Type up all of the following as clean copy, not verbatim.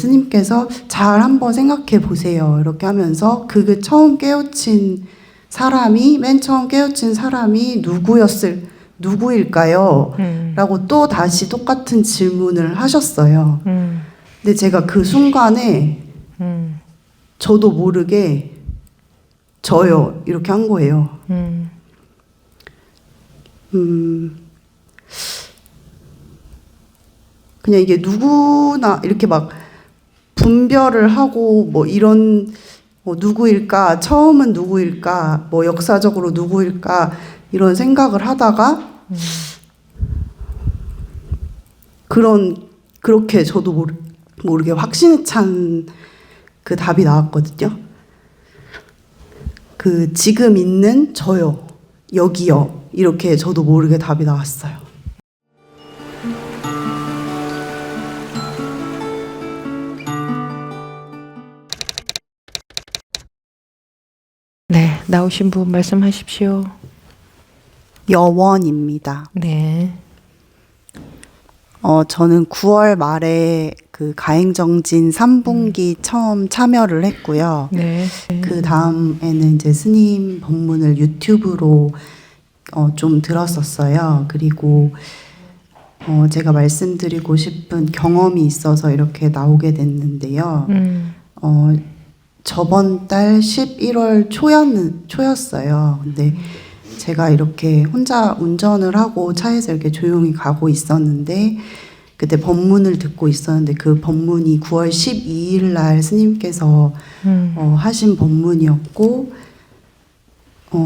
스님께서 잘 한번 생각해 보세요. 이렇게 하면서 그 처음 깨우친 사람이, 맨 처음 깨우친 사람이 누구일까요? 라고 또 다시 똑같은 질문을 하셨어요. 근데 제가 그 순간에 저도 모르게 저요. 이렇게 한 거예요. 그냥 이게 누구나 이렇게 막 분별을 하고 뭐 이런 뭐 누구일까, 처음은 누구일까, 뭐 역사적으로 누구일까 이런 생각을 하다가 그렇게 저도 모르게 확신에 찬 그 답이 나왔거든요. 그 지금 있는 저요, 여기요, 이렇게 저도 모르게 답이 나왔어요. 네, 나오신 분 말씀하십시오. 여원입니다. 네. 저는 9월 말에 그 가행정진 3분기 처음 참여를 했고요. 네. 그 다음에는 이제 스님 법문을 유튜브로 좀 들었었어요. 그리고 제가 말씀드리고 싶은 경험이 있어서 이렇게 나오게 됐는데요. 저번 달 11월 초였어요. 근데 제가 이렇게 혼자 운전을 하고 차에서 이렇게 조용히 가고 있었는데 그때 법문을 듣고 있었는데 그 법문이 9월 12일 날 스님께서 하신 법문이었고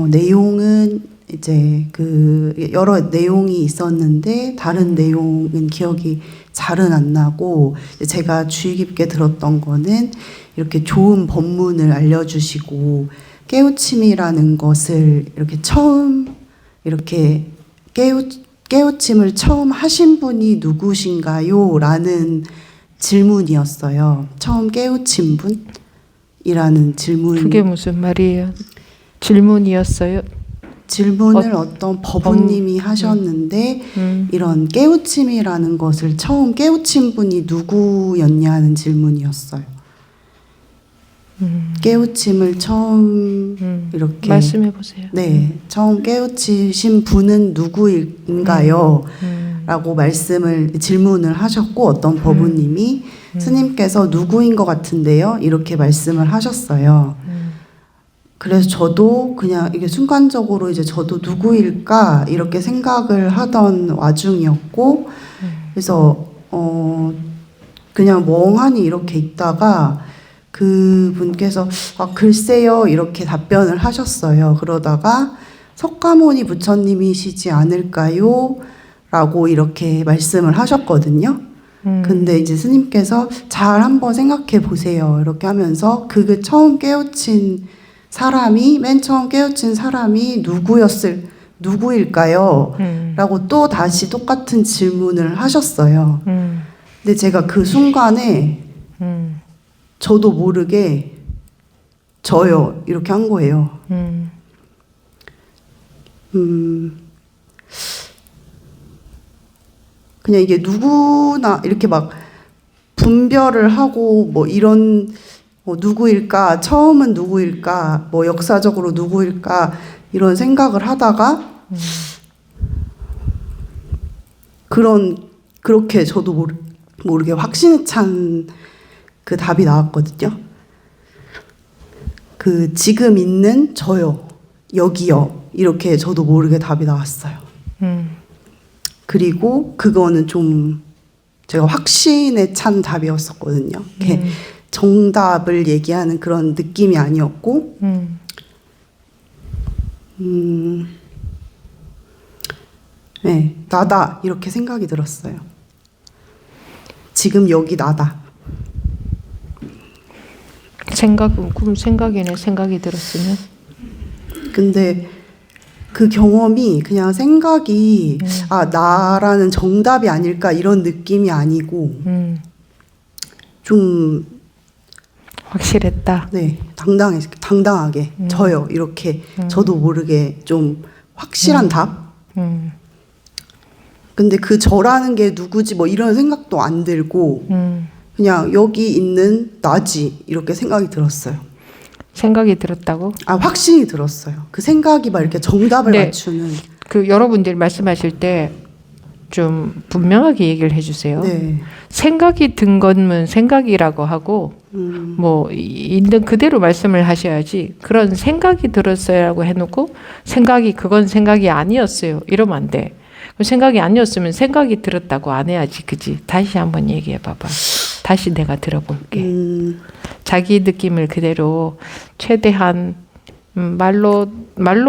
내용은 이제 그 여러 내용이 있었는데 다른 내용은 기억이 잘은 안 나고 제가 주의 깊게 들었던 거는 이렇게 좋은 법문을 알려주시고 깨우침이라는 것을 이렇게 처음 이렇게 깨우침을 처음 하신 분이 누구신가요? 라는 질문이었어요. 처음 깨우친 분이라는 질문. 그게 무슨 말이에요? 질문이었어요? 질문을 어떤 법우님이 하셨는데 이런 깨우침이라는 것을 처음 깨우친 분이 누구였냐는 질문이었어요. 깨우침을 처음 이렇게 말씀해 보세요. 네, 처음 깨우치신 분은 누구인가요? 라고 질문을 하셨고 어떤 법우님이 스님께서 누구인 것 같은데요? 이렇게 말씀을 하셨어요. 그래서 저도 그냥 이게 순간적으로 이제 저도 누구일까 이렇게 생각을 하던 와중이었고 그래서 그냥 멍하니 이렇게 있다가 그분께서 글쎄요 이렇게 답변을 하셨어요. 그러다가 석가모니 부처님이시지 않을까요? 라고 이렇게 말씀을 하셨거든요. 근데 이제 스님께서 잘 한번 생각해 보세요. 이렇게 하면서 그 처음 깨우친 사람이, 맨 처음 깨우친 사람이 누구일까요? 라고 또 다시 똑같은 질문을 하셨어요. 근데 제가 그 순간에 저도 모르게 저요 이렇게 한 거예요. 그냥 이게 누구나 이렇게 막 분별을 하고 뭐 이런 누구일까, 처음은 누구일까, 뭐 역사적으로 누구일까 이런 생각을 하다가 그렇게 저도 모르게 확신에 찬 그 답이 나왔거든요. 그 지금 있는 저요, 여기요, 이렇게 저도 모르게 답이 나왔어요. 그리고 그거는 좀 제가 확신에 찬 답이었었거든요. 이렇게 정답을 얘기하는 그런 느낌이 아니었고, 네, 나다 이렇게 생각이 들었어요. 지금 여기 나다. 그럼 생각이네. 생각이 들었으면. 근데 그 경험이 그냥 생각이 나라는 정답이 아닐까 이런 느낌이 아니고 좀 확실했다. 네, 당당하게 저요 이렇게 저도 모르게 좀 확실한 답. 근데 그 저라는 게 누구지 뭐 이런 생각도 안 들고 그냥 여기 있는 나지 이렇게 생각이 들었어요. 생각이 들었다고? 확신이 들었어요. 그 생각이 막 이렇게 정답을 네. 맞추는. 그 여러분들이 말씀하실 때 좀 분명하게 얘기를 해주세요. 네. 생각이 든 것은 생각이라고 하고 뭐 있는 그대로 말씀을 하셔야지 그런 생각이 들었어요라고 해놓고 생각이 그건 생각이 아니었어요 이러면 안 돼. 생각이 아니었으면 생각이 들었다고 안 해야지, 그지? 다시 한번 얘기해 봐봐. 다시 내가 들어볼게. 자기 느낌을 그대로 최대한 말로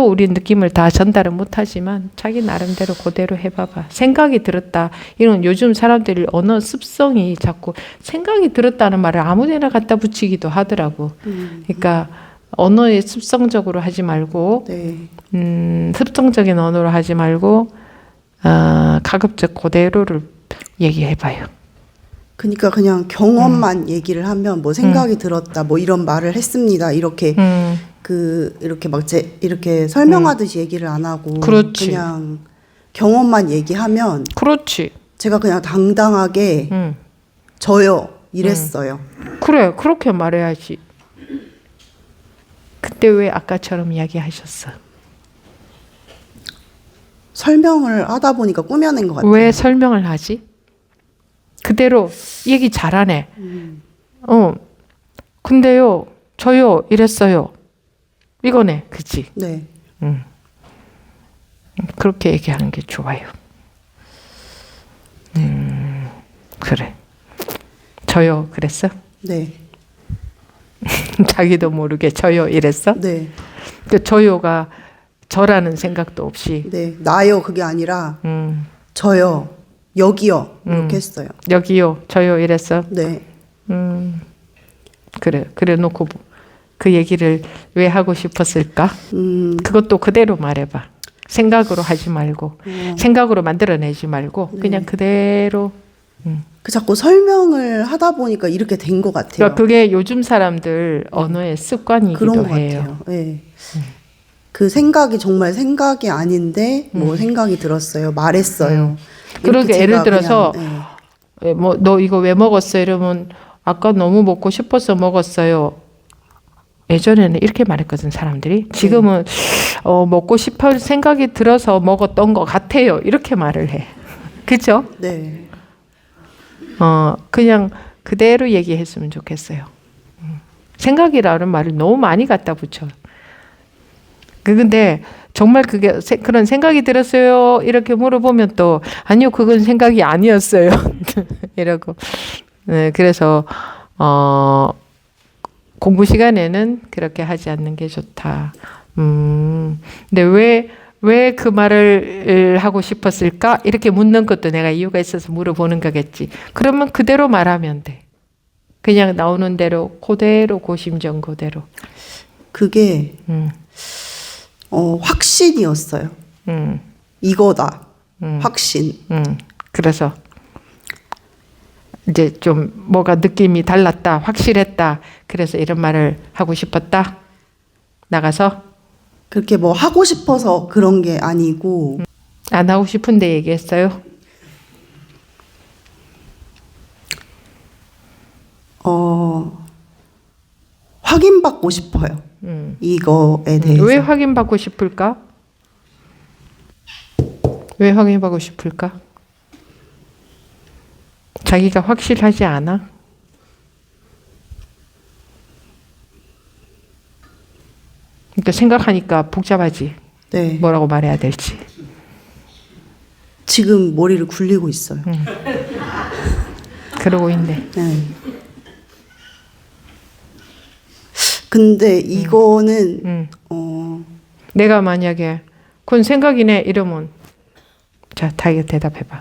우리 느낌을 다 전달은 못하지만 자기 나름대로 그대로 해봐봐. 생각이 들었다. 이런 요즘 사람들이 언어 습성이 자꾸 생각이 들었다는 말을 아무데나 갖다 붙이기도 하더라고. 그러니까 언어에 습성적으로 하지 말고 네. 습성적인 언어로 하지 말고 가급적 그대로를 얘기해봐요. 그러니까 그냥 경험만 얘기를 하면 뭐 생각이 들었다, 뭐 이런 말을 했습니다. 이렇게 이렇게 막 이렇게 설명하듯이 얘기를 안 하고 그렇지. 그냥 경험만 얘기하면 그렇지. 제가 그냥 당당하게 저요 이랬어요. 그래, 그렇게 말해야지. 그때 왜 아까처럼 이야기하셨어? 설명을 하다 보니까 꾸며낸 것 같아요. 왜 설명을 하지? 그대로 얘기 잘하네. 근데요, 저요 이랬어요. 이거네, 그치? 네. 그렇게 얘기하는 게 좋아요. 그래. 저요 그랬어? 네. 자기도 모르게 저요 이랬어? 네. 그 저요가 저라는 생각도 없이 네. 나요 그게 아니라 저요 여기요 이렇게 했어요. 여기요 저요 이랬어? 네. 그래 놓고 그 얘기를 왜 하고 싶었을까? 그것도 그대로 말해봐. 생각으로 하지 말고 생각으로 만들어내지 말고 그냥 그대로. 그 자꾸 설명을 하다 보니까 이렇게 된 것 같아요. 그러니까 그게 요즘 사람들 언어의 습관이기도 그런 것 해요. 같아요. 네. 그 생각이 정말 생각이 아닌데 뭐 생각이 들었어요. 말했어요. 그러게 이렇게 예를 제가 들어서 그냥, 뭐 너 이거 왜 먹었어? 이러면 아까 너무 먹고 싶어서 먹었어요. 예전에는 이렇게 말했거든 사람들이. 지금은 먹고 싶을 생각이 들어서 먹었던 것 같아요. 이렇게 말을 해. 그죠? 네. 그냥 그대로 얘기했으면 좋겠어요. 생각이라는 말을 너무 많이 갖다 붙여. 근데 정말 그게 그런 생각이 들었어요. 이렇게 물어보면 또 아니요, 그건 생각이 아니었어요. 이러고. 네, 그래서 공부 시간에는 그렇게 하지 않는 게 좋다. 근데 왜 그 말을 하고 싶었을까? 이렇게 묻는 것도 내가 이유가 있어서 물어보는 거겠지. 그러면 그대로 말하면 돼. 그냥 나오는 대로 그대로 고심정 그대로. 그게 확신이었어요. 이거다. 확신. 그래서 이제 좀 뭐가 느낌이 달랐다, 확실했다. 그래서 이런 말을 하고 싶었다. 나가서 그렇게 뭐 하고 싶어서 그런 게 아니고 안 하고 싶은데 얘기했어요. 확인받고 싶어요. 이거에 대해서. 왜 확인받고 싶을까? 왜 확인받고 싶을까? 자기가 확실하지 않아? 그러니까 생각하니까 복잡하지. 네. 뭐라고 말해야 될지. 지금 머리를 굴리고 있어요. 그러고 있네. 네. 근데 이거는 내가 만약에 그건 생각이네 이러면 자, 다이가 대답해봐.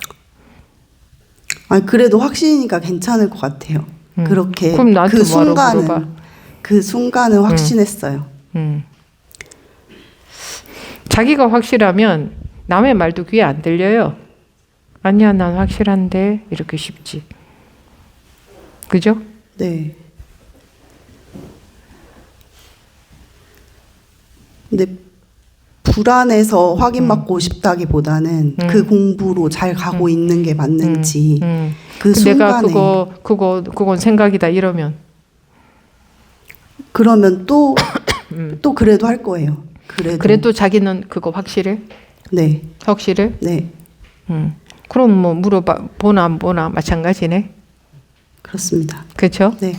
그래도 확신이니까 괜찮을 것 같아요. 그렇게 그럼 나한테 뭐하러 물어봐? 그 순간은 확신했어요. 자기가 확실하면 남의 말도 귀에 안 들려요. 아니야, 난 확실한데 이렇게 쉽지. 그죠? 네. 근데 불안해서 확인받고 싶다기보다는 그 공부로 잘 가고 있는 게 맞는지 그 내가 순간에 그건 생각이다 이러면 그러면 또 그래도 할 거예요. 그래도 자기는 그거 확실해? 네. 확실해? 네. 그럼 뭐 물어봐 보나 안 보나 마찬가지네. 그렇습니다. 그렇죠? 네.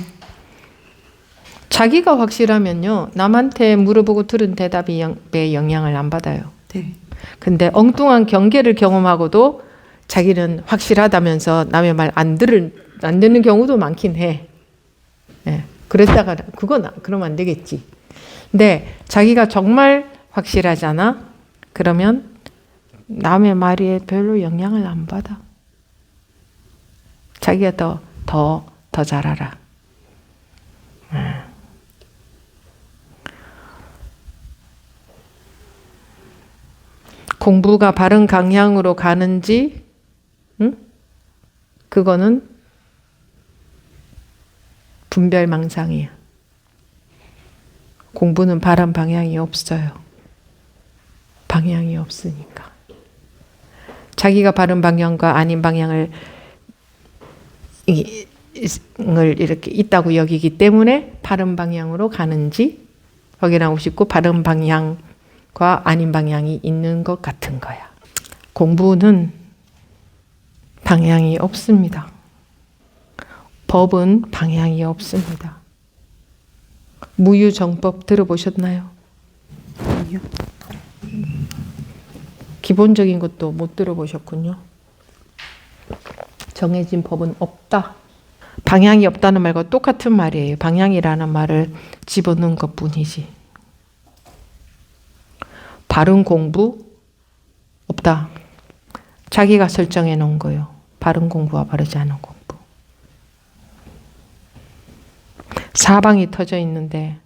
자기가 확실하면요 남한테 물어보고 들은 대답이 배 영향을 안 받아요. 네. 근데 엉뚱한 경계를 경험하고도 자기는 확실하다면서 남의 말 안 듣는 경우도 많긴 해. 예. 그랬다가 그러면 안 되겠지. 근데 자기가 정말 확실하잖아. 그러면 남의 말에 별로 영향을 안 받아. 자기가 더 잘 알아. 공부가 바른 방향으로 가는지, 그거는 분별망상이야. 공부는 바른 방향이 없어요. 방향이 없으니까. 자기가 바른 방향과 아닌 방향을 이렇게 있다고 여기기 때문에 바른 방향으로 가는지 확인하고 싶고 바른 방향과 아닌 방향이 있는 것 같은 거야. 공부는 방향이 없습니다. 법은 방향이 없습니다. 무유정법 들어보셨나요? 아니요. 기본적인 것도 못 들어보셨군요. 정해진 법은 없다. 방향이 없다는 말과 똑같은 말이에요. 방향이라는 말을 집어넣은 것뿐이지. 바른 공부 없다. 자기가 설정해 놓은 거요. 바른 공부와 바르지 않은 공부. 사방이 터져 있는데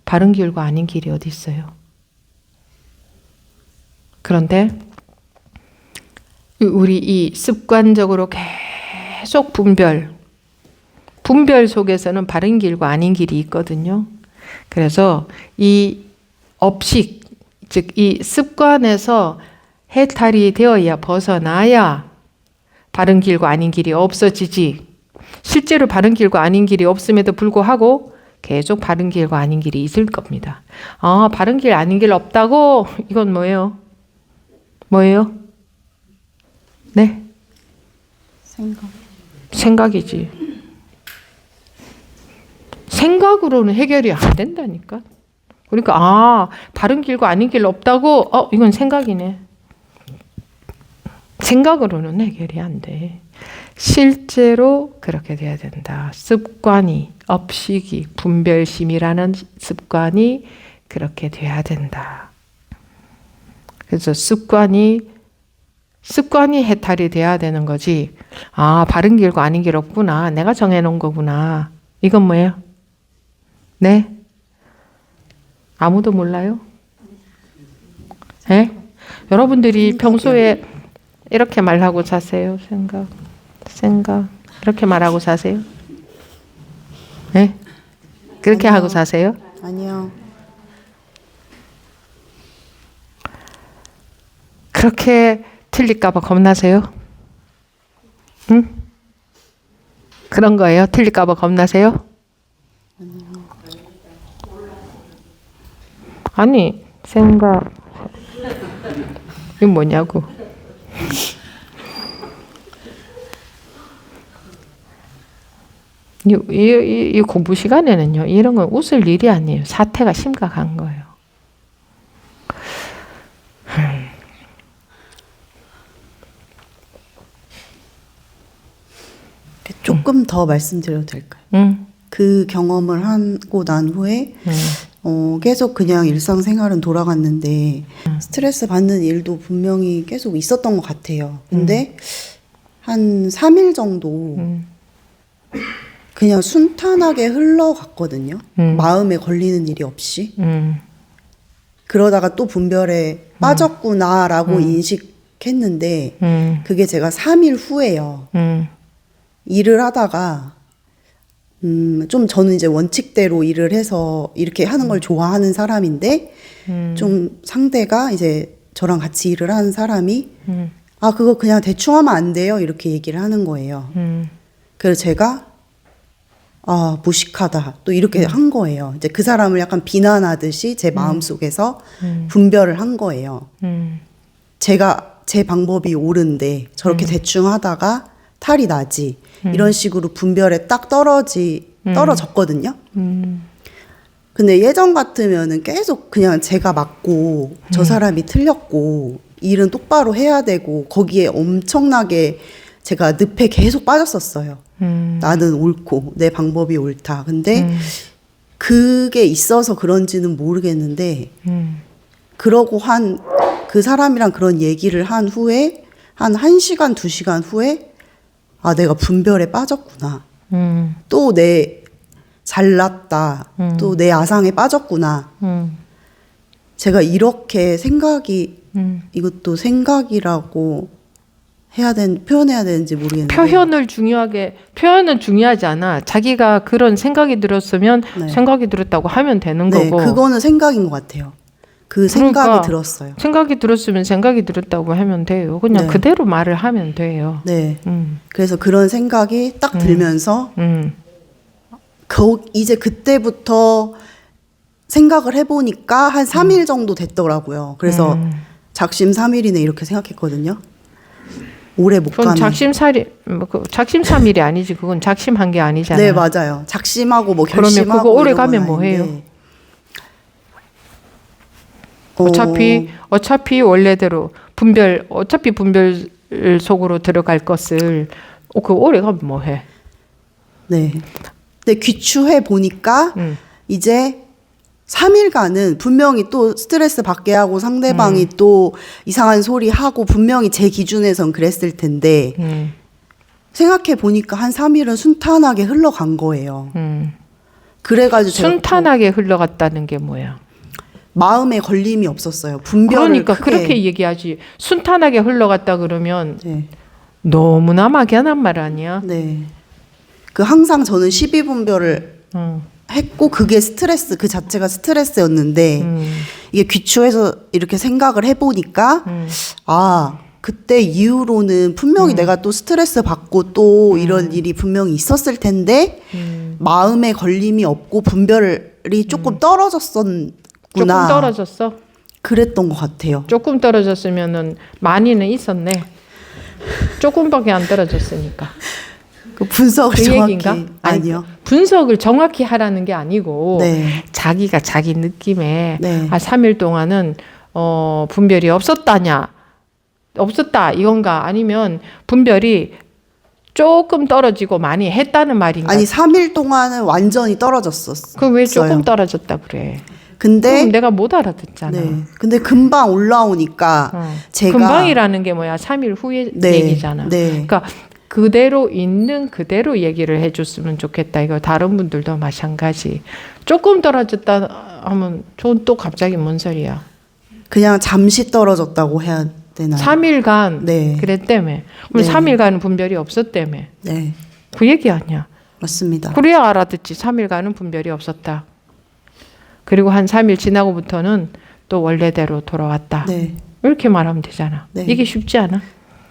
바른 길과 아닌 길이 어디 있어요? 그런데 우리 이 습관적으로 계속 분별 속에서는 바른 길과 아닌 길이 있거든요. 그래서 이 업식, 즉 이 습관에서 해탈이 되어야 벗어나야 바른 길과 아닌 길이 없어지지. 실제로 바른 길과 아닌 길이 없음에도 불구하고 계속 바른 길과 아닌 길이 있을 겁니다. 아, 바른 길 아닌 길 없다고? 이건 뭐예요? 뭐예요? 네? 생각이지. 생각으로는 해결이 안 된다니까. 그러니까 바른 길과 아닌 길 없다고? 이건 생각이네. 생각으로는 해결이 안 돼. 실제로 그렇게 돼야 된다. 습관이, 업식이, 분별심이라는 습관이 그렇게 돼야 된다. 그래서 습관이 해탈이 돼야 되는 거지. 바른 길과 아닌 길 없구나. 내가 정해놓은 거구나. 이건 뭐예요? 네? 아무도 몰라요? 네? 여러분들이 평소에 이렇게 말하고 사세요? 생각. 이렇게 말하고 사세요? 네? 그렇게 아니요. 하고 사세요? 아니요. 그렇게 틀릴까봐 겁나세요? 응? 그런 거예요? 틀릴까봐 겁나세요? 아니, 생각. 이건 뭐냐고. 이 공부 시간에는요, 이런 건 웃을 일이 아니에요. 사태가 심각한 거예요. 조금 더 말씀드려도 될까요? 그 경험을 하고 난 후에 계속 그냥 일상생활은 돌아갔는데 스트레스 받는 일도 분명히 계속 있었던 것 같아요. 근데 한 3일 정도 그냥 순탄하게 흘러갔거든요. 마음에 걸리는 일이 없이. 그러다가 또 분별에 빠졌구나라고 인식했는데 그게 제가 3일 후에요. 일을 하다가 좀 저는 이제 원칙대로 일을 해서 이렇게 하는 걸 좋아하는 사람인데 좀 상대가 이제 저랑 같이 일을 하는 사람이 아 그거 그냥 대충 하면 안 돼요 이렇게 얘기를 하는 거예요. 그래서 제가 아 무식하다 또 이렇게 한 거예요. 이제 그 사람을 약간 비난하듯이 제 마음속에서 분별을 한 거예요. 제가 제 방법이 옳은데 저렇게 대충 하다가 탈이 나지 이런 식으로 분별에 딱 떨어졌거든요. 근데 예전 같으면은 계속 그냥 제가 맞고 저 사람이 틀렸고 일은 똑바로 해야 되고 거기에 엄청나게 제가 늪에 계속 빠졌었어요. 나는 옳고 내 방법이 옳다. 근데 그게 있어서 그런지는 모르겠는데 그러고 그 사람이랑 그런 얘기를 한 후에 한 1시간, 2시간 후에 아 내가 분별에 빠졌구나. 또 내 잘났다. 또 내 아상에 빠졌구나. 제가 이렇게 생각이 이것도 생각이라고 표현해야 되는지 모르겠는데 표현은 중요하지 않아. 자기가 그런 생각이 들었으면 네. 생각이 들었다고 하면 되는 네, 거고. 그거는 생각인 것 같아요. 그 그러니까 생각이 들었어요. 생각이 들었으면 생각이 들었다고 하면 돼요. 그냥 네. 그대로 말을 하면 돼요. 네. 그래서 그런 생각이 딱 들면서 이제 그때부터 생각을 해보니까 한 3일 정도 됐더라고요. 그래서 작심삼일이네 이렇게 생각했거든요. 오래 못 그건 가네. 작심삼일이 아니지. 그건 작심한 게 아니잖아. 네 맞아요. 작심하고 뭐 그러면 결심하고 그거 오래 이런 건 가면 뭐 아닌데. 해요? 어차피 원래대로 어차피 분별 속으로 들어갈 것을 그 오래 가면 뭐 해? 네. 근데 귀추해 보니까 이제 3일간은 분명히 또 스트레스 받게 하고 상대방이 또 이상한 소리 하고 분명히 제 기준에선 그랬을 텐데 생각해 보니까 한 3일은 순탄하게 흘러간 거예요. 그래가지고 제가 순탄하게 흘러갔다는 게 뭐야? 마음에 걸림이 없었어요. 분별을 그러니까 크게. 그렇게 얘기하지. 순탄하게 흘러갔다 그러면 네. 너무나 막연한 말 아니야? 네. 그 항상 저는 12분별을 했고 그게 스트레스 그 자체가 스트레스였는데 이게 귀추해서 이렇게 생각을 해보니까 아 그때 이후로는 분명히 내가 또 스트레스 받고 또 이런 일이 분명히 있었을 텐데 마음에 걸림이 없고 분별이 조금 떨어졌었구나. 조금 떨어졌어? 그랬던 것 같아요. 조금 떨어졌으면은 많이는 있었네. 조금밖에 안 떨어졌으니까. 그 분석을 그 정확히 얘기인가? 아니요. 분석을 정확히 하라는 게 아니고 네. 자기가 자기 느낌에 네. 3일 동안은 분별이 없었다 이건가 아니면 분별이 조금 떨어지고 많이 했다는 말인가? 아니 3일 동안은 완전히 떨어졌었어요. 그 왜 조금 떨어졌다 그래? 근데 그럼 내가 못 알아듣잖아. 네. 근데 금방 올라오니까 제가 금방이라는 게 뭐야? 3일 후의 네. 얘기잖아. 네. 그러니까 그대로 있는 그대로 얘기를 해줬으면 좋겠다. 이거 다른 분들도 마찬가지. 조금 떨어졌다 하면 저는 또 갑자기 뭔 소리야? 그냥 잠시 떨어졌다고 해야 되나요? 3일간 네. 그랬다며. 그럼 네. 3일간은 분별이 없었다며. 네. 그 얘기 아니야. 맞습니다. 그래야 알아듣지. 3일간은 분별이 없었다. 그리고 한 3일 지나고부터는 또 원래대로 돌아왔다. 네. 이렇게 말하면 되잖아. 네. 이게 쉽지 않아?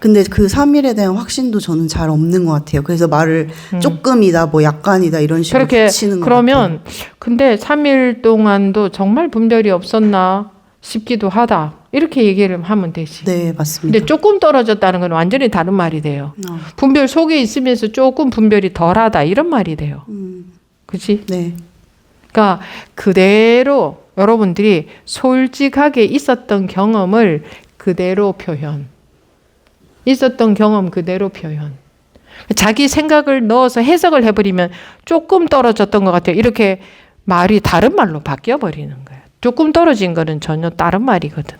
근데 그 3일에 대한 확신도 저는 잘 없는 것 같아요. 그래서 말을 조금이다, 뭐 약간이다 이런 식으로 그렇게 붙이는 것 그러면 근데 3일 동안도 정말 분별이 없었나 싶기도 하다. 이렇게 얘기를 하면 되지. 같아요. 네, 맞습니다. 근데 조금 떨어졌다는 건 완전히 다른 말이 돼요. 어. 분별 속에 있으면서 조금 분별이 덜하다 이런 말이 돼요. 그렇지? 네. 그러니까 그대로 여러분들이 솔직하게 있었던 경험을 그대로 표현. 있었던 경험 그대로 표현. 자기 생각을 넣어서 해석을 해버리면 조금 떨어졌던 것 같아요. 이렇게 말이 다른 말로 바뀌어버리는 거예요. 조금 떨어진 거는 전혀 다른 말이거든.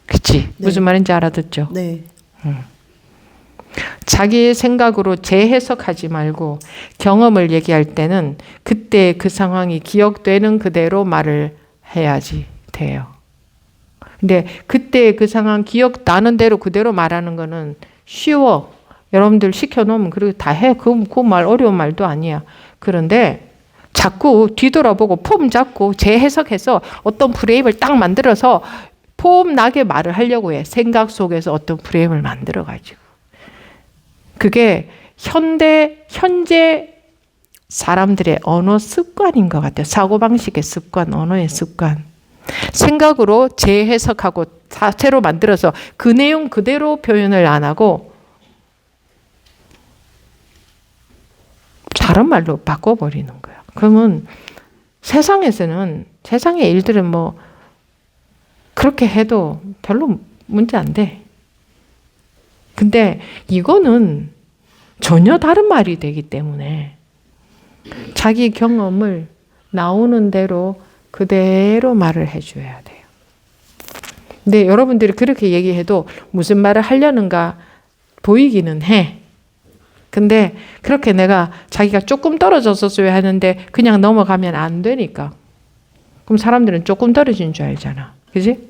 그치? 네. 무슨 말인지 알아듣죠? 네. 자기의 생각으로 재해석하지 말고 경험을 얘기할 때는 그때 그 상황이 기억되는 그대로 말을 해야지 돼요. 근데 그때 그 상황 기억나는 대로 그대로 말하는 거는 쉬워. 여러분들 시켜놓으면 그리고 다 해. 그 말 어려운 말도 아니야. 그런데 자꾸 뒤돌아보고 폼 잡고 재해석해서 어떤 프레임을 딱 만들어서 폼 나게 말을 하려고 해. 생각 속에서 어떤 프레임을 만들어가지고. 그게 현재 사람들의 언어 습관인 것 같아요. 사고방식의 습관, 언어의 습관. 생각으로 재해석하고 새로 만들어서 그 내용 그대로 표현을 안 하고 다른 말로 바꿔버리는 거야. 그러면 세상에서는, 세상의 일들은 뭐 그렇게 해도 별로 문제 안 돼. 근데 이거는 전혀 다른 말이 되기 때문에 자기 경험을 나오는 대로 그대로 말을 해줘야 돼요. 근데 여러분들이 그렇게 얘기해도 무슨 말을 하려는가 보이기는 해. 근데 그렇게 내가 자기가 조금 떨어져서 써야 하는데 그냥 넘어가면 안 되니까. 그럼 사람들은 조금 떨어진 줄 알잖아. 그지?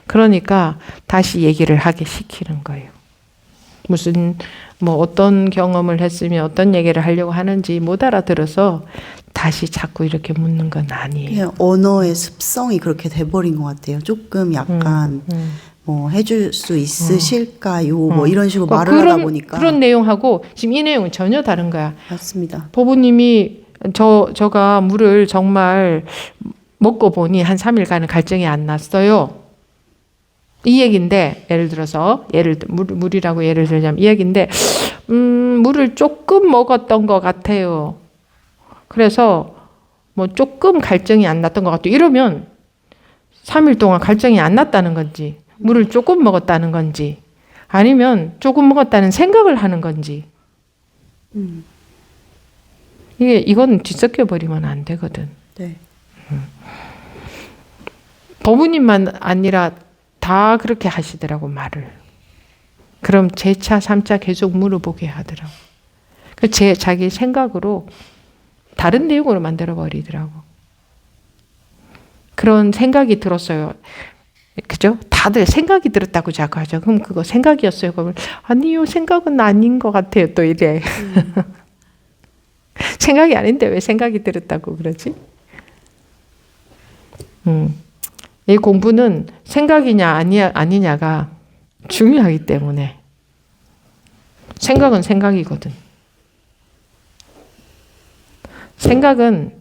그러니까 다시 얘기를 하게 시키는 거예요. 무슨 뭐 어떤 경험을 했으면 어떤 얘기를 하려고 하는지 못 알아들어서 다시 자꾸 이렇게 묻는 건 아니에요. 그냥 언어의 습성이 그렇게 돼버린 것 같아요. 조금 약간 뭐 해줄 수 있으실까요? 뭐 이런 식으로 말을 하다 보니까. 그런 내용하고 지금 이 내용은 전혀 다른 거야. 맞습니다. 보부님이 저가 물을 정말 먹고 보니 한 3일간은 갈증이 안 났어요. 이 얘기인데, 예를 들어서 물이라고 예를 들자면 이 얘기인데 물을 조금 먹었던 것 같아요. 그래서 뭐 조금 갈증이 안 났던 것 같아요. 이러면 3일 동안 갈증이 안 났다는 건지, 물을 조금 먹었다는 건지, 아니면 조금 먹었다는 생각을 하는 건지. 이건 뒤섞여 버리면 안 되거든. 네. 법우님만 아니라 다 그렇게 하시더라고, 말을. 그럼 재차 3차 계속 물어보게 하더라고. 자기 생각으로 다른 내용으로 만들어 버리더라고. 그런 생각이 들었어요. 그죠? 다들 생각이 들었다고 자꾸 하죠. 그럼 그거 생각이었어요. 그러면 아니요, 생각은 아닌 것 같아요. 또 이래. 생각이 아닌데 왜 생각이 들었다고 그러지? 이 공부는 생각이냐 아니냐가 중요하기 때문에. 생각은 생각이거든. 생각은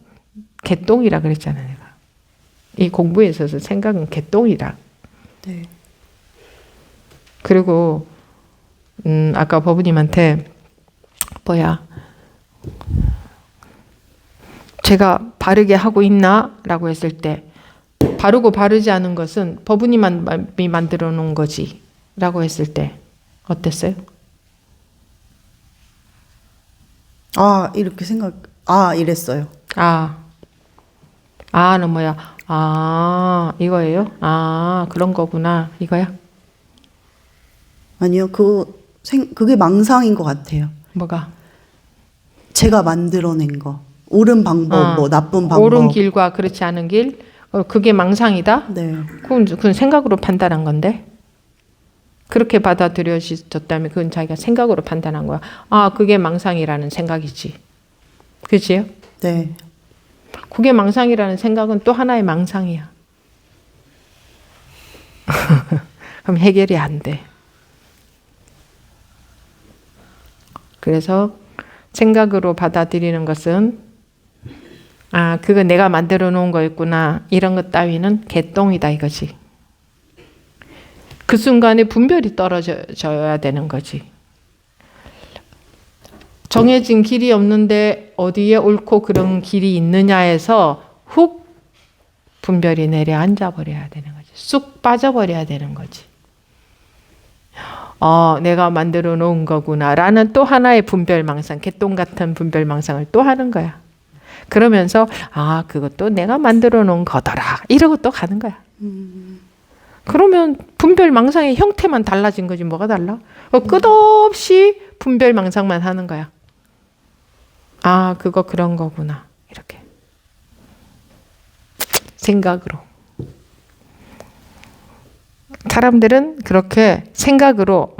개똥이라 그랬잖아, 내가. 이 공부에 있어서 생각은 개똥이라. 네. 그리고 아까 법우님한테 제가 바르게 하고 있나? 라고 했을 때 바르고 바르지 않은 것은 법우님이 만들어 놓은 거지 라고 했을 때 어땠어요? 이렇게 이랬어요. 는 뭐야? 이거예요? 그런 거구나. 이거야? 아니요, 그게 망상인 것 같아요. 뭐가? 제가 만들어낸 거. 옳은 방법, 뭐 나쁜 방법. 옳은 길과 그렇지 않은 길. 그게 망상이다? 네. 그건 생각으로 판단한 건데. 그렇게 받아들여졌다면 그건 자기가 생각으로 판단한 거야. 그게 망상이라는 생각이지. 그치요? 네. 그게 망상이라는 생각은 또 하나의 망상이야. 그럼 해결이 안 돼. 그래서 생각으로 받아들이는 것은 그거 내가 만들어 놓은 거였구나. 이런 것 따위는 개똥이다 이거지. 그 순간에 분별이 떨어져야 되는 거지. 정해진 길이 없는데 어디에 옳고 그런 길이 있느냐에서 훅 분별이 내려앉아 버려야 되는 거지. 쑥 빠져버려야 되는 거지. 내가 만들어 놓은 거구나 라는 또 하나의 분별망상, 개똥 같은 분별망상을 또 하는 거야. 그러면서 그것도 내가 만들어 놓은 거더라 이러고 또 가는 거야. 그러면 분별망상의 형태만 달라진 거지 뭐가 달라? 끝없이 분별망상만 하는 거야. 그거 그런 거구나 이렇게 생각으로. 사람들은 그렇게 생각으로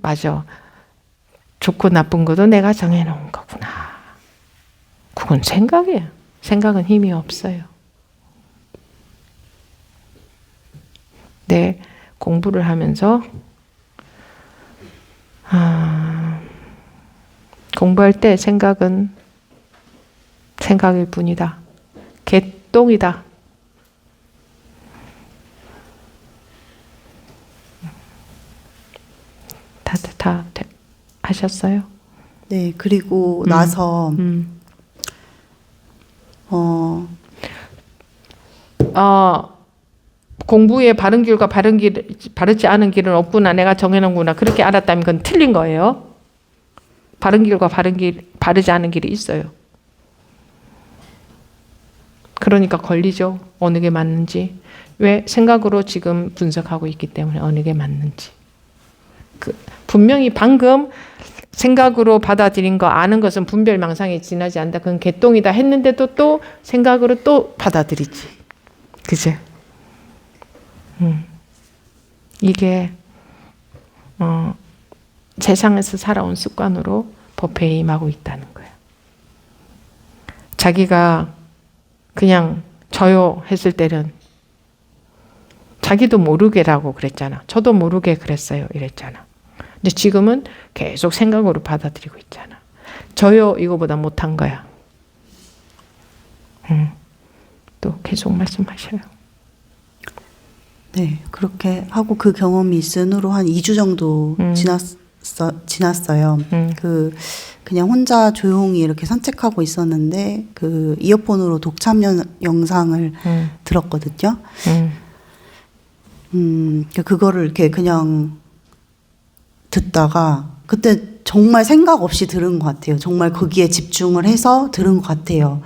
맞아. 좋고 나쁜 것도 내가 정해놓은 거구나. 그건 생각이에요. 생각은 힘이 없어요. 네, 공부를 하면서 공부할 때 생각은 생각일 뿐이다. 개똥이다. 다들 다 하셨어요? 네, 그리고 나서 공부에 바른 길과 바르지 않은 길은 없구나. 내가 정해놓구나. 그렇게 알았다면 그건 틀린 거예요. 바른 길과 바르지 않은 길이 있어요. 그러니까 걸리죠. 어느 게 맞는지. 왜? 생각으로 지금 분석하고 있기 때문에 어느 게 맞는지. 분명히 방금 생각으로 받아들인 거 아는 것은 분별망상에 지나지 않는다. 그건 개똥이다 했는데도 또 생각으로 또 받아들이지. 그죠? 이게 세상에서 살아온 습관으로 법회에 임하고 있다는 거예요. 자기가 그냥 저요 했을 때는 자기도 모르게라고 그랬잖아. 저도 모르게 그랬어요. 이랬잖아. 근데 지금은 계속 생각으로 받아들이고 있잖아. 저요 이거보다 못한 거야. 또 계속 말씀하셔요. 네, 그렇게 하고 그 경험이 있은 후로 한 2주 정도 지났어요. 그냥 혼자 조용히 이렇게 산책하고 있었는데 그 이어폰으로 독참 영상을 들었거든요. 그거를 이렇게 그냥 듣다가 그때 정말 생각 없이 들은 것 같아요. 정말 거기에 집중을 해서 들은 것 같아요.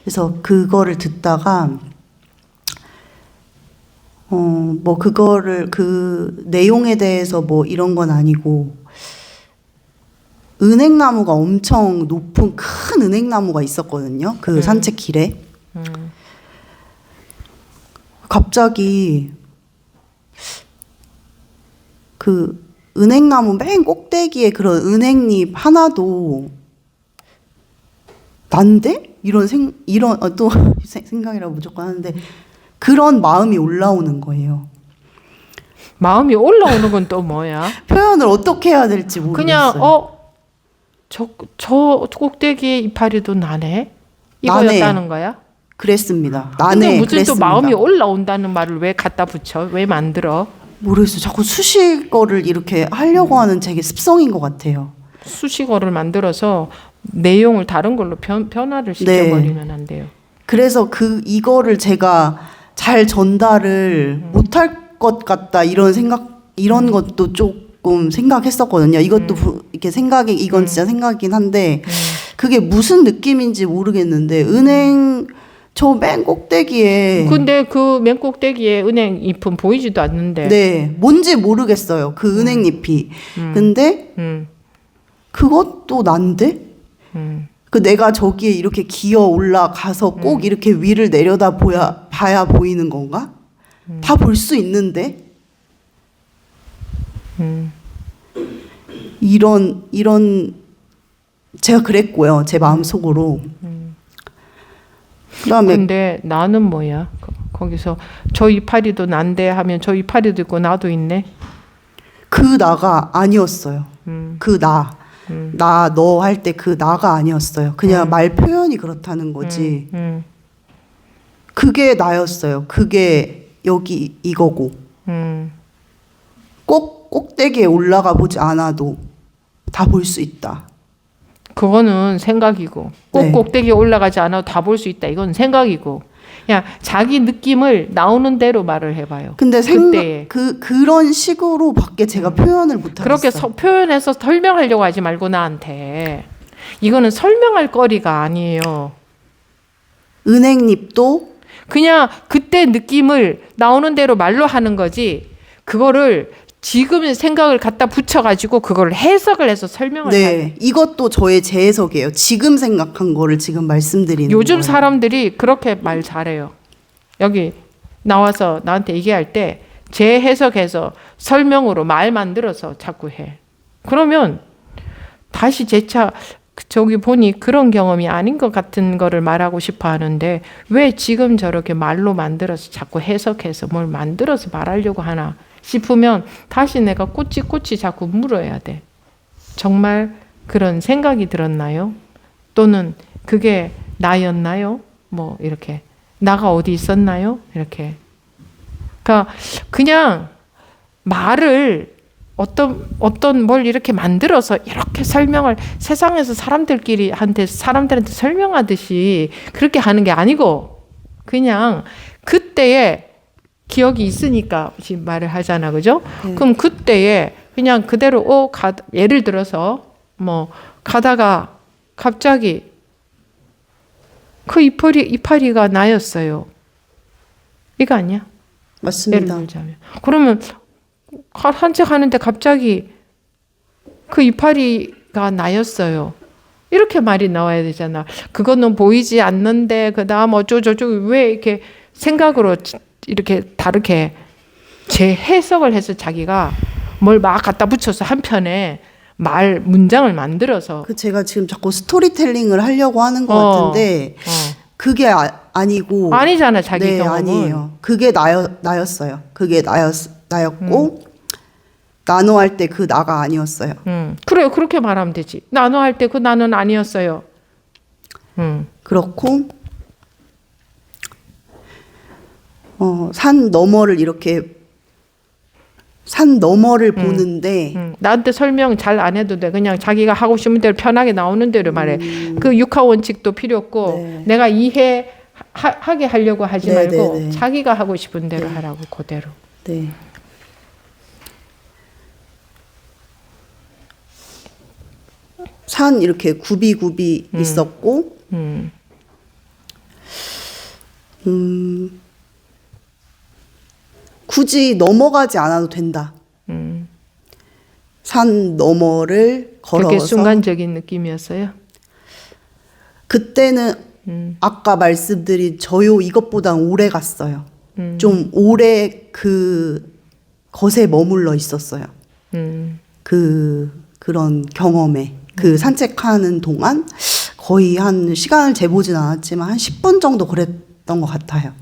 그래서 그거를 듣다가 뭐 그거를 그 내용에 대해서 뭐 이런 건 아니고 은행나무가 엄청 높은 큰 은행나무가 있었거든요. 그 산책길에. 갑자기 그 은행나무 맨 꼭대기에 그런 은행잎 하나도 난데? 이런 또 생각이라고 무조건 하는데 그런 마음이 올라오는 거예요. 마음이 올라오는 건 또 뭐야? 표현을 어떻게 해야 될지 모르겠어요. 그냥 저 꼭대기에 이파리도 나네? 이거였다는 거야? 그랬습니다. 근데 나네. 무슨 그랬습니다. 또 마음이 올라온다는 말을 왜 갖다 붙여? 왜 만들어? 모르겠어요. 자꾸 수식어를 이렇게 하려고 하는 제 습성인 것 같아요. 수식어를 만들어서 내용을 다른 걸로 변화를 시켜버리면 안 돼요. 그래서 이거를 제가 잘 전달을 못할 것 같다 이런 것도 조금 생각했었거든요. 이것도 이렇게 이건 진짜 생각이긴 한데 그게 무슨 느낌인지 모르겠는데 저 맨 꼭대기에. 근데 그 맨 꼭대기에 은행 잎은 보이지도 않는데. 네, 뭔지 모르겠어요. 그 은행 잎이. 근데 그것도 난데? 그 내가 저기에 이렇게 기어 올라가서 꼭 이렇게 위를 내려다 봐야 보이는 건가? 다 볼 수 있는데? 이런 제가 그랬고요. 제 마음속으로. 그다음에 근데 나는 뭐야? 거기서 저 이파리도 난데 하면 저 이파리도 있고 나도 있네. 그 나가 아니었어요. 그 나 너 할 때 그 나가 아니었어요. 그냥 말 표현이 그렇다는 거지. 그게 나였어요. 그게 여기 이거고. 꼭 꼭대기에 올라가 보지 않아도 다 볼 수 있다. 그거는 생각이고 꼭 네. 꼭대기에 올라가지 않아도 다 볼 수 있다. 이건 생각이고 그냥 자기 느낌을 나오는 대로 말을 해봐요. 근데 그때에. 그런 식으로밖에 제가 표현을 못 하겠어요. 그렇게 표현해서 설명하려고 하지 말고 나한테. 이거는 설명할 거리가 아니에요. 은행잎도 그냥 그때 느낌을 나오는 대로 말로 하는 거지. 그거를 지금 생각을 갖다 붙여가지고 그걸 해석을 해서 설명을 해야 돼. 이것도 저의 재해석이에요. 지금 생각한 거를 지금 말씀드리는 요즘 거예요. 사람들이 그렇게 말 잘해요. 여기 나와서 나한테 얘기할 때 재해석해서 설명으로 말 만들어서 자꾸 해. 그러면 다시 재차 저기 보니 그런 경험이 아닌 것 같은 거를 말하고 싶어 하는데 왜 지금 저렇게 말로 만들어서 자꾸 해석해서 뭘 만들어서 말하려고 하나 싶으면 다시 내가 꼬치꼬치 자꾸 물어야 돼. 정말 그런 생각이 들었나요? 또는 그게 나였나요? 뭐 이렇게 나가 어디 있었나요? 이렇게. 그러니까 그냥 말을 어떤 뭘 이렇게 만들어서 이렇게 설명을 세상에서 사람들한테 설명하듯이 그렇게 하는 게 아니고 그냥 그때의 기억이 있으니까 지금 말을 하잖아, 그죠? 그럼 그때에 그냥 그대로 예를 들어서 뭐 가다가 갑자기 그 이파리가 나였어요. 이거 아니야? 맞습니다. 예를 들자면 그러면 산책하는데 갑자기 그 이파리가 나였어요. 이렇게 말이 나와야 되잖아. 그거는 보이지 않는데 그다음 어쩌고저쩌고 왜 이렇게 생각으로 이렇게 다르게 재해석을 해서 자기가 뭘 막 갖다 붙여서 한편에 문장을 만들어서 제가 지금 자꾸 스토리텔링을 하려고 하는 것 같은데 그게 아니고 아니잖아, 자기 네, 경험은. 아니에요. 그게 나였어요. 그게 나였고 나노할 때 그 나가 아니었어요. 그래요. 그렇게 말하면 되지. 나노할 때 그 나는 아니었어요. 그렇고 산 너머를 이렇게 산 너머를 보는데 나한테 설명 잘 안 해도 돼. 그냥 자기가 하고 싶은 대로 편하게 나오는 대로 말해. 그 육하 원칙도 필요 없고 네. 내가 하게 하려고 하지 네, 말고 네, 네. 자기가 하고 싶은 대로 하라고 그대로. 네. 산 이렇게 굽이 있었고 굳이 넘어가지 않아도 된다. 산 너머를 걸어서 그게 순간적인 느낌이었어요. 그때는 아까 말씀드린 저요 이것보다 오래 갔어요. 좀 오래 그 것에 머물러 있었어요. 그런 경험에 그 산책하는 동안 거의 한 시간을 재보진 않았지만 한 10분 정도 그랬던 것 같아요.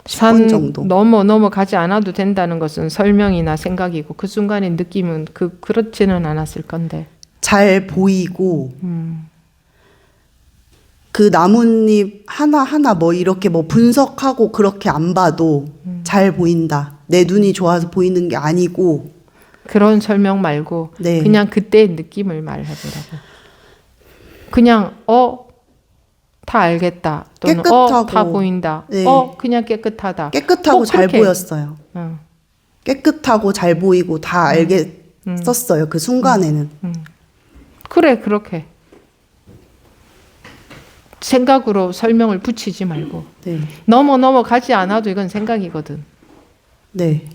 10분 산 정도. 넘어가지 않아도 된다는 것은 설명이나 생각이고 그 순간의 느낌은 그렇지는 않았을 건데. 잘 보이고 그 나뭇잎 하나하나 뭐 이렇게 뭐 분석하고 그렇게 안 봐도 잘 보인다. 내 눈이 좋아서 보이는 게 아니고 그런 설명 말고 네. 그냥 그때의 느낌을 말해보라고. 그냥 다 알겠다. 또는 깨끗하고 다 보인다. 네. 그냥 깨끗하다. 깨끗하고 잘 그렇게. 보였어요. 깨끗하고 잘 보이고 다 알겠었어요. 그 순간에는. 그래, 그렇게. 생각으로 설명을 붙이지 말고. 네. 넘어가지 않아도 이건 생각이거든. 네.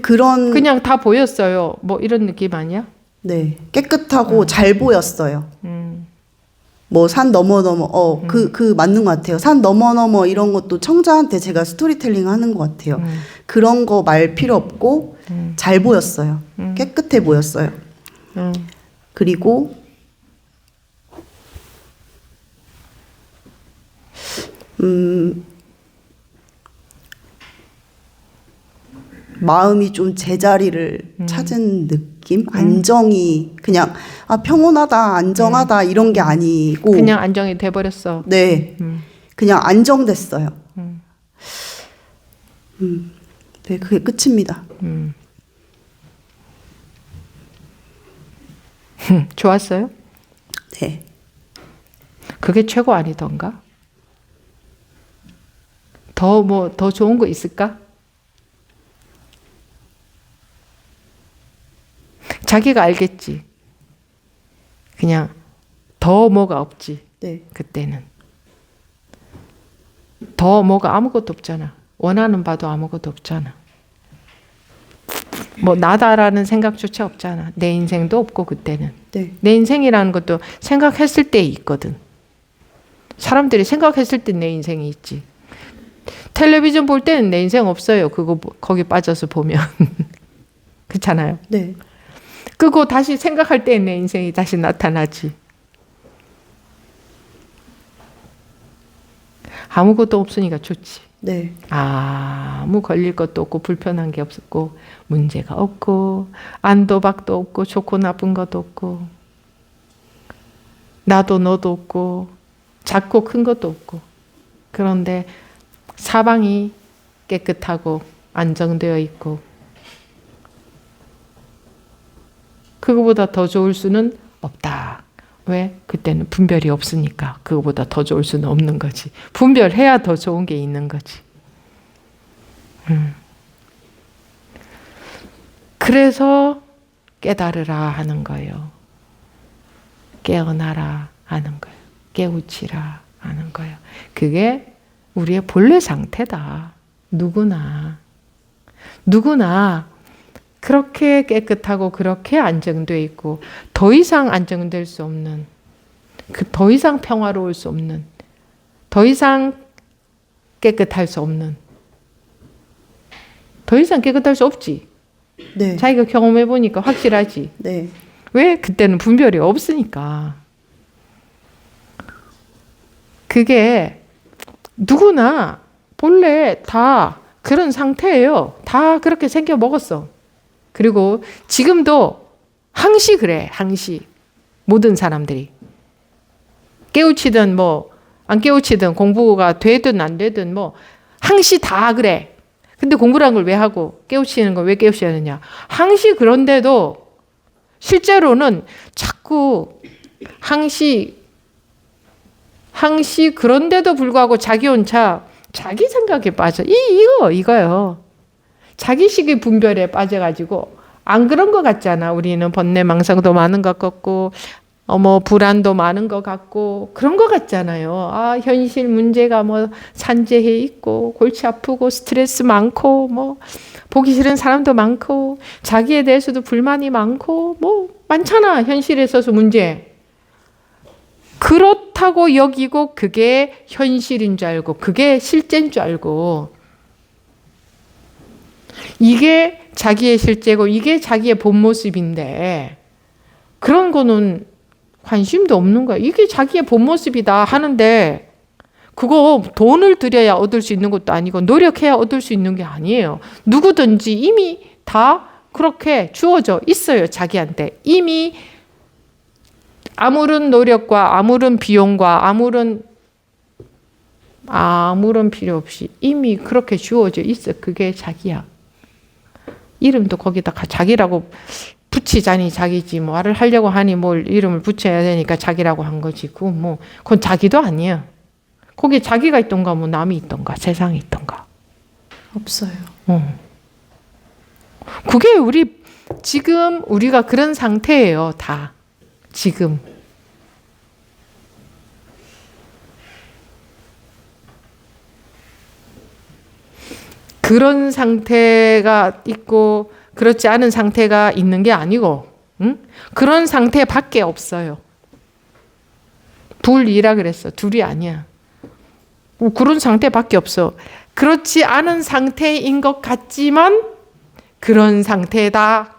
그런 그냥 다 보였어요. 뭐 이런 느낌 아니야? 네. 깨끗하고 잘 보였어요. 뭐 산 넘어 그 맞는 것 같아요. 산 넘어 이런 것도 청자한테 제가 스토리텔링 하는 것 같아요. 그런 거 말 필요 없고 잘 보였어요. 깨끗해 보였어요. 그리고 마음이 좀 제자리를 찾은 느낌? 안정이 그냥 평온하다, 안정하다 이런 게 아니고 그냥 안정이 돼버렸어. 네, 그냥 안정됐어요. 네, 그게 끝입니다. 좋았어요? 네, 그게 최고 아니던가? 더 좋은 거 있을까? 자기가 알겠지. 그냥 더 뭐가 없지. 네, 그때는. 더 뭐가 아무것도 없잖아. 원하는 바도 아무것도 없잖아. 뭐 나다라는 생각조차 없잖아. 내 인생도 없고 그때는. 네, 내 인생이라는 것도 생각했을 때 있거든. 사람들이 생각했을 때 내 인생이 있지. 텔레비전 볼 때는 내 인생 없어요. 거기 빠져서 보면. 그렇잖아요. 네, 끄고 다시 생각할 때 내 인생이 다시 나타나지. 아무것도 없으니까 좋지. 네. 아무 걸릴 것도 없고 불편한 게 없었고 문제가 없고 안도박도 없고 좋고 나쁜 것도 없고 나도 너도 없고 작고 큰 것도 없고 그런데 사방이 깨끗하고 안정되어 있고 그거보다 더 좋을 수는 없다. 왜? 그때는 분별이 없으니까 그거보다 더 좋을 수는 없는 거지. 분별해야 더 좋은 게 있는 거지. 그래서 깨달으라 하는 거예요. 깨어나라 하는 거예요. 깨우치라 하는 거예요. 그게 우리의 본래 상태다. 누구나 그렇게 깨끗하고 그렇게 안정되어 있고 더 이상 안정될 수 없는 더 이상 평화로울 수 없는 더 이상 깨끗할 수 없는 더 이상 깨끗할 수 없지. 네. 자기가 경험해 보니까 확실하지. 네. 왜? 그때는 분별이 없으니까. 그게 누구나 본래 다 그런 상태예요. 다 그렇게 생겨 먹었어. 그리고 지금도 항시 그래. 항시. 모든 사람들이. 깨우치든 뭐 안 깨우치든 공부가 되든 안 되든 뭐 항시 다 그래. 근데 공부라는 걸 왜 하고 깨우치는 걸 왜 깨우쳐야 하느냐. 항시 그런데도 실제로는 자꾸 항시 그런데도 불구하고 자기 혼자 자기 생각에 빠져. 이거요. 자기식의 분별에 빠져가지고 안 그런 것 같잖아. 우리는 번뇌망상도 많은 것 같고 뭐 불안도 많은 것 같고 그런 것 같잖아요. 아 현실 문제가 뭐 산재해 있고 골치 아프고 스트레스 많고 뭐 보기 싫은 사람도 많고 자기에 대해서도 불만이 많고 뭐 많잖아. 현실에 있어서 문제. 그렇다고 여기고 그게 현실인 줄 알고 그게 실제인 줄 알고 이게 자기의 실제고 이게 자기의 본 모습인데 그런 거는 관심도 없는 거야. 이게 자기의 본 모습이다 하는데 그거 돈을 들여야 얻을 수 있는 것도 아니고 노력해야 얻을 수 있는 게 아니에요. 누구든지 이미 다 그렇게 주어져 있어요. 자기한테. 이미 아무런 노력과 아무런 비용과 아무런 필요 없이 이미 그렇게 주어져 있어. 그게 자기야. 이름도 거기다가 자기라고 붙이자니 자기지 말을 하려고 하니 뭘 이름을 붙여야 되니까 자기라고 한 거지. 그건 자기도 아니야. 거기에 자기가 있던가 뭐 남이 있던가 세상이 있던가. 없어요. 그게 지금 우리가 그런 상태예요. 다. 지금. 그런 상태가 있고 그렇지 않은 상태가 있는 게 아니고 그런 상태밖에 없어요. 둘이라 그랬어. 둘이 아니야. 그런 상태밖에 없어. 그렇지 않은 상태인 것 같지만 그런 상태다.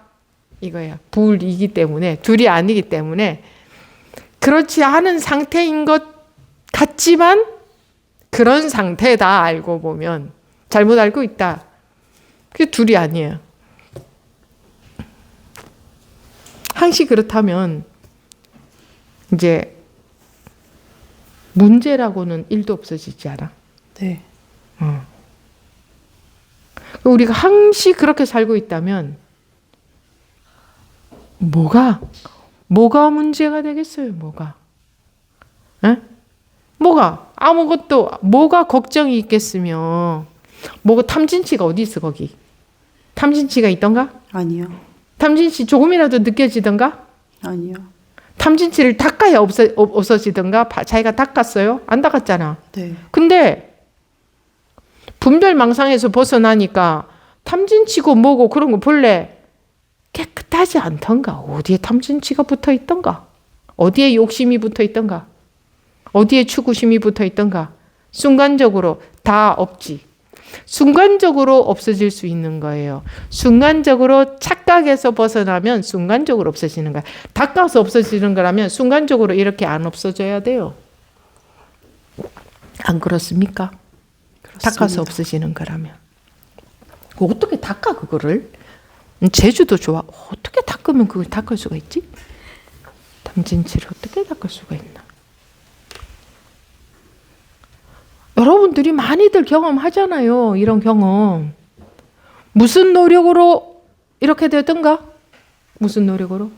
이거야. 불이기 때문에 둘이 아니기 때문에 그렇지 않은 상태인 것 같지만 그런 상태다. 알고 보면 잘못 알고 있다. 그게 둘이 아니에요. 항시 그렇다면 이제 문제라고는 1도 없어지지 않아? 네. 우리가 항시 그렇게 살고 있다면 뭐가 문제가 되겠어요? 뭐가? 아무것도 뭐가 걱정이 있겠으며 뭐가 탐진치가 어디 있어 거기? 탐진치가 있던가? 아니요. 탐진치 조금이라도 느껴지던가? 아니요. 탐진치를 닦아야 없어지던가? 자기가 닦았어요? 안 닦았잖아. 네. 근데 분별망상에서 벗어나니까 탐진치고 뭐고 그런 거 본래 깨끗하지 않던가? 어디에 탐진치가 붙어 있던가? 어디에 욕심이 붙어 있던가? 어디에 추구심이 붙어 있던가? 순간적으로 다 없지. 순간적으로 없어질 수 있는 거예요. 순간적으로 착각에서 벗어나면 순간적으로 없어지는 거야. 닦아서 없어지는 거라면 순간적으로 이렇게 안 없어져야 돼요. 안 그렇습니까? 그렇습니다. 닦아서 없어지는 거라면. 어떻게 닦아 그거를? 제주도 좋아. 어떻게 닦으면 그걸 닦을 수가 있지? 담진치를 어떻게 닦을 수가 있나? 여러분들이 많이들 경험하잖아요. 이런 경험. 무슨 노력으로 이렇게 되던가? 무슨 노력으로?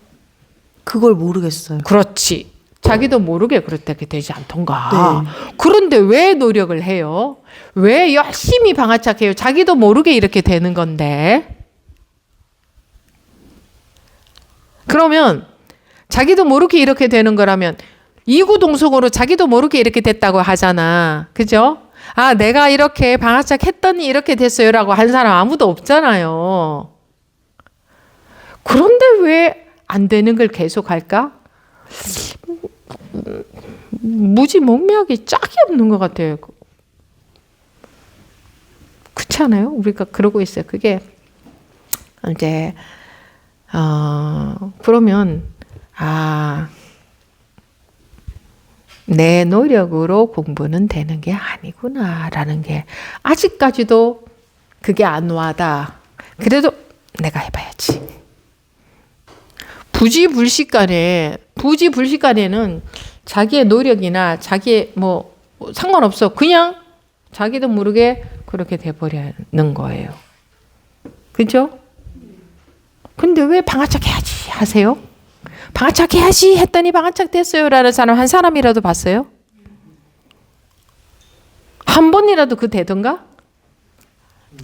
그걸 모르겠어요. 그렇지. 자기도 모르게 그렇게 되지 않던가. 네. 그런데 왜 노력을 해요? 왜 열심히 방아착해요? 자기도 모르게 이렇게 되는 건데. 그러면 자기도 모르게 이렇게 되는 거라면 이구동성으로 자기도 모르게 이렇게 됐다고 하잖아. 그죠? 아, 내가 이렇게 방아착했더니 이렇게 됐어요라고 한 사람 아무도 없잖아요. 그런데 왜 안 되는 걸 계속 할까? 무지몽매하게 짝이 없는 것 같아요. 그렇지 않아요? 우리가 그러고 있어요. 그게 이제 그러면 내 노력으로 공부는 되는 게 아니구나라는 게 아직까지도 그게 안 와다. 그래도 내가 해봐야지. 부지불식간에는 자기의 노력이나 자기의 뭐 상관없어. 그냥 자기도 모르게 그렇게 돼버리는 거예요. 그죠? 근데 왜 방아착 해야지 하세요? 방아착 해야지 했더니 방아착 됐어요 라는 사람 한 사람이라도 봤어요? 한 번이라도 그 되던가?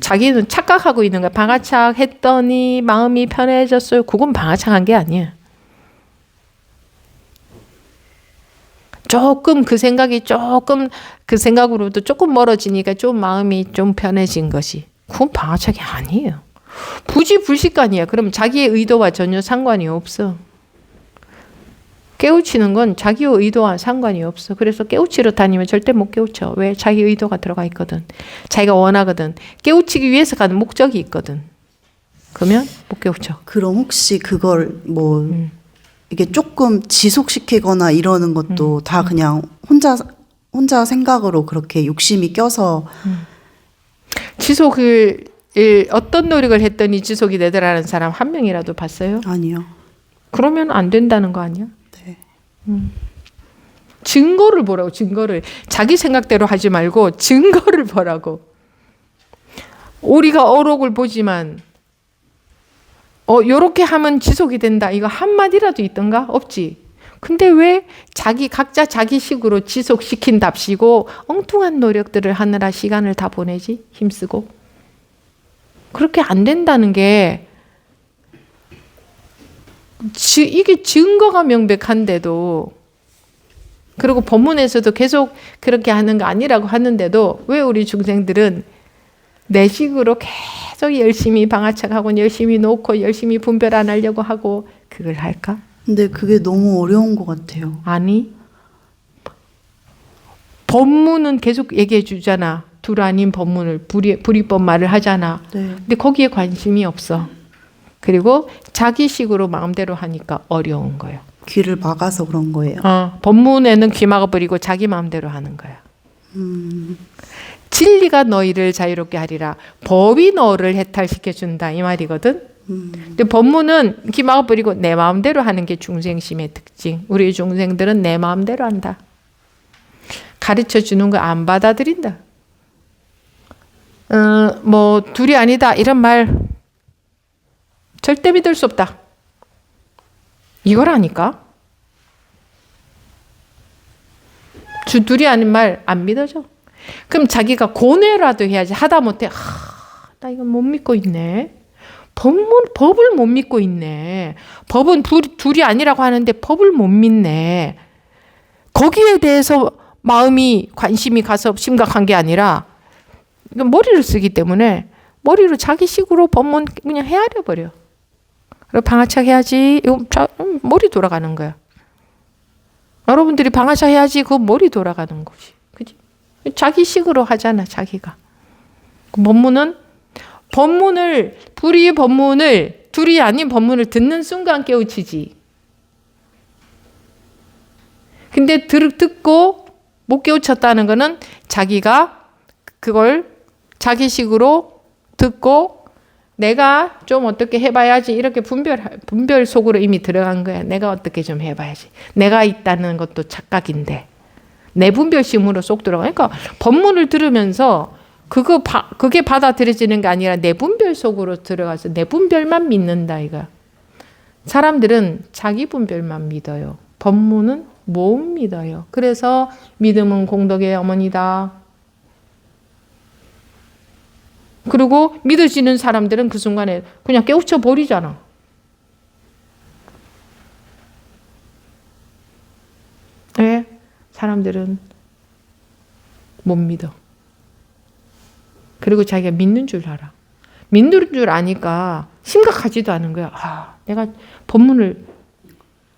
자기는 착각하고 있는 거야. 방아착 했더니 마음이 편해졌어요. 그건 방아착한 게 아니야. 조금 그 생각으로도 조금 멀어지니까 좀 마음이 좀 편해진 것이. 그건 방아착이 아니에요. 부지불식간이야. 그럼 자기의 의도와 전혀 상관이 없어. 깨우치는 건 자기의 의도와 상관이 없어. 그래서 깨우치러 다니면 절대 못 깨우쳐. 왜? 자기 의도가 들어가 있거든. 자기가 원하거든. 깨우치기 위해서 가는 목적이 있거든. 그러면 못 깨우쳐. 그럼 혹시 그걸 뭐 이게 조금 지속시키거나 이러는 것도 다 그냥 혼자 생각으로 그렇게 욕심이 껴서 지속을 어떤 노력을 했더니 지속이 되더라는 사람 한 명이라도 봤어요? 아니요. 그러면 안 된다는 거 아니야? 네. 증거를 보라고. 증거를. 자기 생각대로 하지 말고 증거를 보라고. 우리가 어록을 보지만 요렇게 하면 지속이 된다. 이거 한마디라도 있던가? 없지. 근데 왜 각자 자기식으로 지속시킨답시고 엉뚱한 노력들을 하느라 시간을 다 보내지? 힘쓰고. 그렇게 안 된다는 게 이게 증거가 명백한데도 그리고 법문에서도 계속 그렇게 하는 거 아니라고 하는데도 왜 우리 중생들은 내 식으로 계속 열심히 방아착하고 열심히 놓고 열심히 분별 안 하려고 하고 그걸 할까? 근데 그게 너무 어려운 것 같아요. 아니. 법문은 계속 얘기해 주잖아. 둘 아닌 법문을 불이법 말을 하잖아. 네. 근데 거기에 관심이 없어. 그리고 자기식으로 마음대로 하니까 어려운 거예요. 귀를 막아서 그런 거예요. 법문에는 귀 막아버리고 자기 마음대로 하는 거야. 진리가 너희를 자유롭게 하리라. 법이 너를 해탈시켜준다 이 말이거든. 근데 법문은 귀 막아버리고 내 마음대로 하는 게 중생심의 특징. 우리 중생들은 내 마음대로 한다. 가르쳐주는 거 안 받아들인다. 뭐 둘이 아니다 이런 말 절대 믿을 수 없다. 이거라니까. 둘이 아닌 말 안 믿어져. 그럼 자기가 고뇌라도 해야지. 하다못해 나 이거 못 믿고 있네. 법을 못 믿고 있네. 법은 둘이 아니라고 하는데 법을 못 믿네. 거기에 대해서 마음이 관심이 가서 심각한 게 아니라 머리를 쓰기 때문에 머리로 자기식으로 법문 그냥 헤아려 버려. 그리고 방아착 해야지. 이거 머리 돌아가는 거야. 여러분들이 방아착 해야지. 그거 머리 돌아가는 거지. 그지? 자기식으로 하잖아. 자기가. 법문을 불의 법문을 둘이 아닌 법문을 듣는 순간 깨우치지. 근데 듣고 못 깨우쳤다는 거는 자기가 그걸 자기식으로 듣고 내가 좀 어떻게 해봐야지 이렇게 분별 속으로 이미 들어간 거야. 내가 어떻게 좀 해봐야지. 내가 있다는 것도 착각인데 내 분별심으로 쏙 들어가. 그러니까 법문을 들으면서 그게 받아들여지는 게 아니라 내 분별 속으로 들어가서 내 분별만 믿는다 이거. 사람들은 자기 분별만 믿어요. 법문은 못 믿어요. 그래서 믿음은 공덕의 어머니다. 그리고 믿어지는 사람들은 그 순간에 그냥 깨우쳐 버리잖아. 왜? 사람들은 못 믿어. 그리고 자기가 믿는 줄 알아. 믿는 줄 아니까 심각하지도 않은 거야. 아, 내가 법문을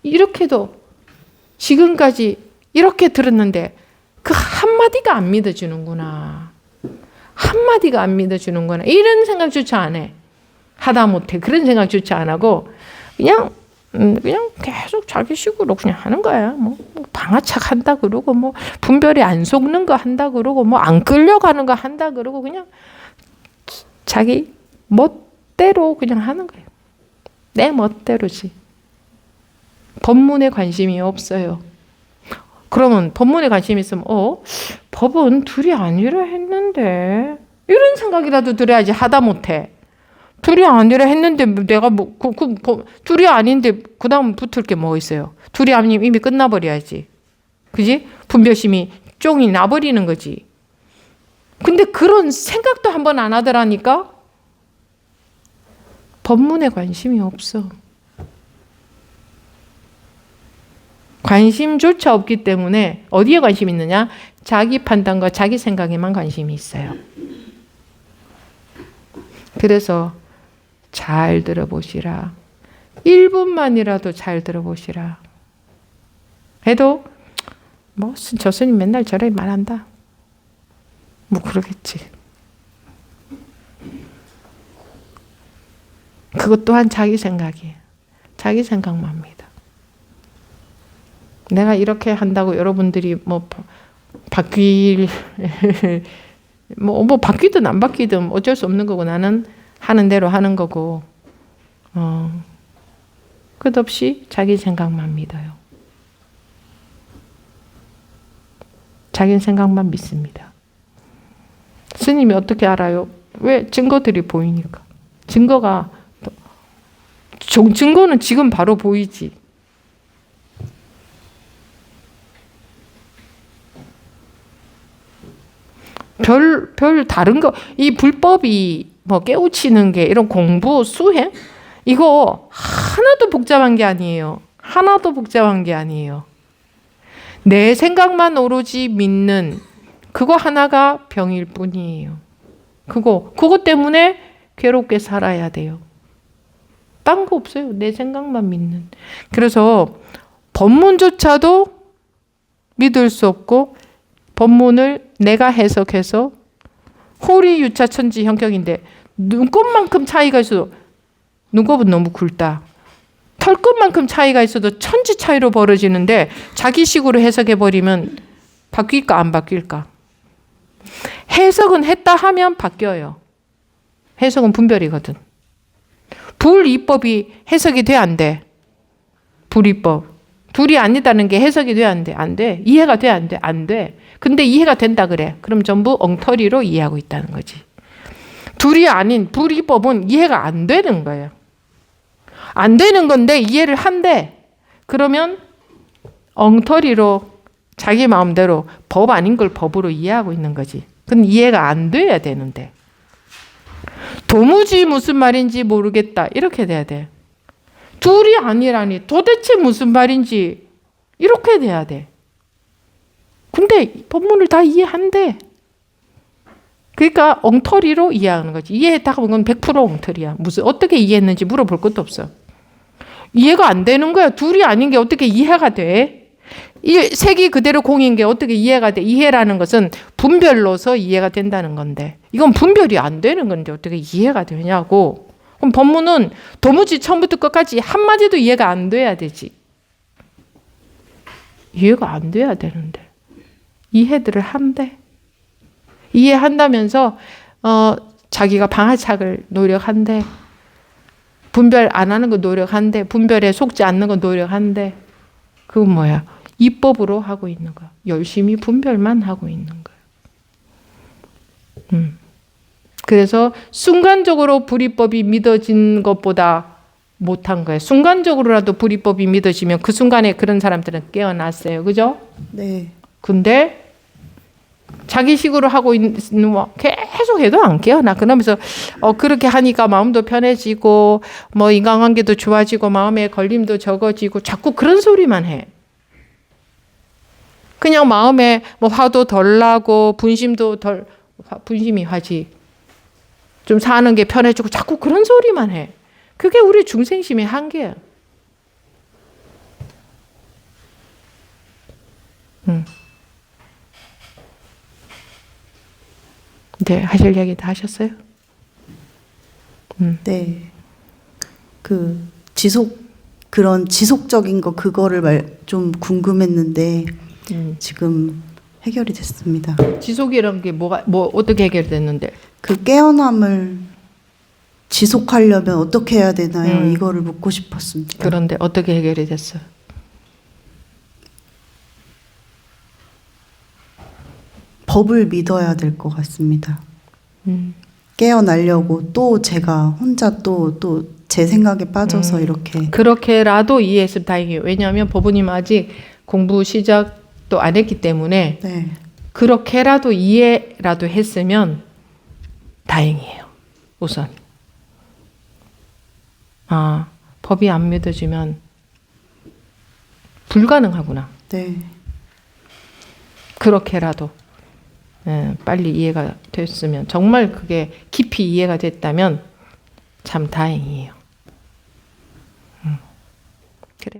이렇게도 지금까지 이렇게 들었는데 그 한마디가 안 믿어주는구나. 한마디가 안 믿어주는구나. 이런 생각조차 안 해. 하다못해 그런 생각조차 안 하고 그냥 계속 자기 식으로 그냥 하는 거야. 뭐 방아착 한다 그러고 뭐 분별이 안 속는 거 한다 그러고 뭐 안 끌려가는 거 한다 그러고 그냥 자기 멋대로 그냥 하는 거예요. 내 멋대로지. 법문에 관심이 없어요. 그러면 법문에 관심이 있으면 법은 둘이 아니라 했는데 이런 생각이라도 들어야지. 하다못해 둘이 아니라 했는데 내가 둘이 아닌데 그 다음 붙을 게 뭐 있어요. 둘이 아니면 이미 끝나버려야지. 그지? 분별심이 쫑이 나버리는 거지. 근데 그런 생각도 한번 안 하더라니까. 법문에 관심이 없어. 관심조차 없기 때문에 어디에 관심이 있느냐? 자기 판단과 자기 생각에만 관심이 있어요. 그래서 잘 들어보시라. 1분만이라도 잘 들어보시라. 해도 뭐 저 스님 맨날 저래 말한다. 뭐 그러겠지. 그것 또한 자기 생각이에요. 자기 생각만 믿어. 내가 이렇게 한다고 여러분들이 뭐 바뀔 뭐 바뀌든 안 바뀌든 어쩔 수 없는 거고 나는 하는 대로 하는 거고 끝없이 자기 생각만 믿어요. 자기 생각만 믿습니다. 스님이 어떻게 알아요? 왜? 증거들이 보이니까. 증거는 지금 바로 보이지. 별 다른 거, 이 불법이 뭐 깨우치는 게 이런 공부, 수행? 이거 하나도 복잡한 게 아니에요. 하나도 복잡한 게 아니에요. 내 생각만 오로지 믿는 그거 하나가 병일 뿐이에요. 그거 때문에 괴롭게 살아야 돼요. 딴 거 없어요. 내 생각만 믿는. 그래서 법문조차도 믿을 수 없고 법문을 내가 해석해서 호리유차천지 형격인데 눈곱만큼 차이가 있어도 눈곱은 너무 굵다. 털끝만큼 차이가 있어도 천지 차이로 벌어지는데 자기식으로 해석해버리면 바뀔까 안 바뀔까? 해석은 했다 하면 바뀌어요. 해석은 분별이거든. 불이법이 해석이 돼 안 돼? 불이법. 둘이 아니다는 게 해석이 돼 안 돼? 안 돼. 이해가 돼 안 돼? 안 돼. 근데 이해가 된다 그래. 그럼 전부 엉터리로 이해하고 있다는 거지. 둘이 아닌 불이법은 이해가 안 되는 거예요. 안 되는 건데 이해를 한대. 그러면 엉터리로 자기 마음대로 법 아닌 걸 법으로 이해하고 있는 거지. 그건 이해가 안 돼야 되는데. 도무지 무슨 말인지 모르겠다. 이렇게 돼야 돼. 둘이 아니라니 도대체 무슨 말인지 이렇게 돼야 돼. 근데 법문을 다 이해한대. 그러니까 엉터리로 이해하는 거지. 이해했다 하면 100% 엉터리야. 어떻게 이해했는지 물어볼 것도 없어. 이해가 안 되는 거야. 둘이 아닌 게 어떻게 이해가 돼? 이 색이 그대로 공인 게 어떻게 이해가 돼? 이해라는 것은 분별로서 이해가 된다는 건데 이건 분별이 안 되는 건데 어떻게 이해가 되냐고. 그럼 법문은 도무지 처음부터 끝까지 한마디도 이해가 안 돼야 되지. 이해가 안 돼야 되는데 이해들을 한대. 이해한다면서 자기가 방아착을 노력한대. 분별 안 하는 거 노력한대. 분별에 속지 않는 거 노력한대. 그건 뭐야? 입법으로 하고 있는 거야. 열심히 분별만 하고 있는 거야. 그래서 순간적으로 불이법이 믿어진 것보다 못한 거예요. 순간적으로라도 불이법이 믿어지면 그 순간에 그런 사람들은 깨어났어요. 그죠? 네. 근데 자기식으로 하고 있는 뭐 계속 해도 안 깨어나. 그러면서 그렇게 하니까 마음도 편해지고 뭐 인간관계도 좋아지고 마음에 걸림도 적어지고 자꾸 그런 소리만 해. 그냥 마음에 뭐 화도 덜 나고 분심이 화지. 좀 사는 게 편해지고 자꾸 그런 소리만 해. 그게 우리 중생심의 한계야. 네, 하실 얘기 다 하셨어요? 네. 그런 지속적인 거 그거를 좀 궁금했는데 지금 해결이 됐습니다. 지속이라는 게 뭐 어떻게 해결됐는데? 그 깨어남을 지속하려면 어떻게 해야 되나요? 이거를 묻고 싶었습니다. 그런데 어떻게 해결이 됐어요? 법을 믿어야 될 것 같습니다. 깨어나려고 또 제가 혼자 또 제 생각에 빠져서 이렇게. 그렇게라도 이해했으면 다행이에요. 왜냐하면 법부님 아직 공부 시작도 안 했기 때문에 네. 그렇게라도 이해라도 했으면 다행이에요. 우선. 법이 안 믿어지면 불가능하구나. 네. 그렇게라도 빨리 이해가 됐으면 정말 그게 깊이 이해가 됐다면 참 다행이에요.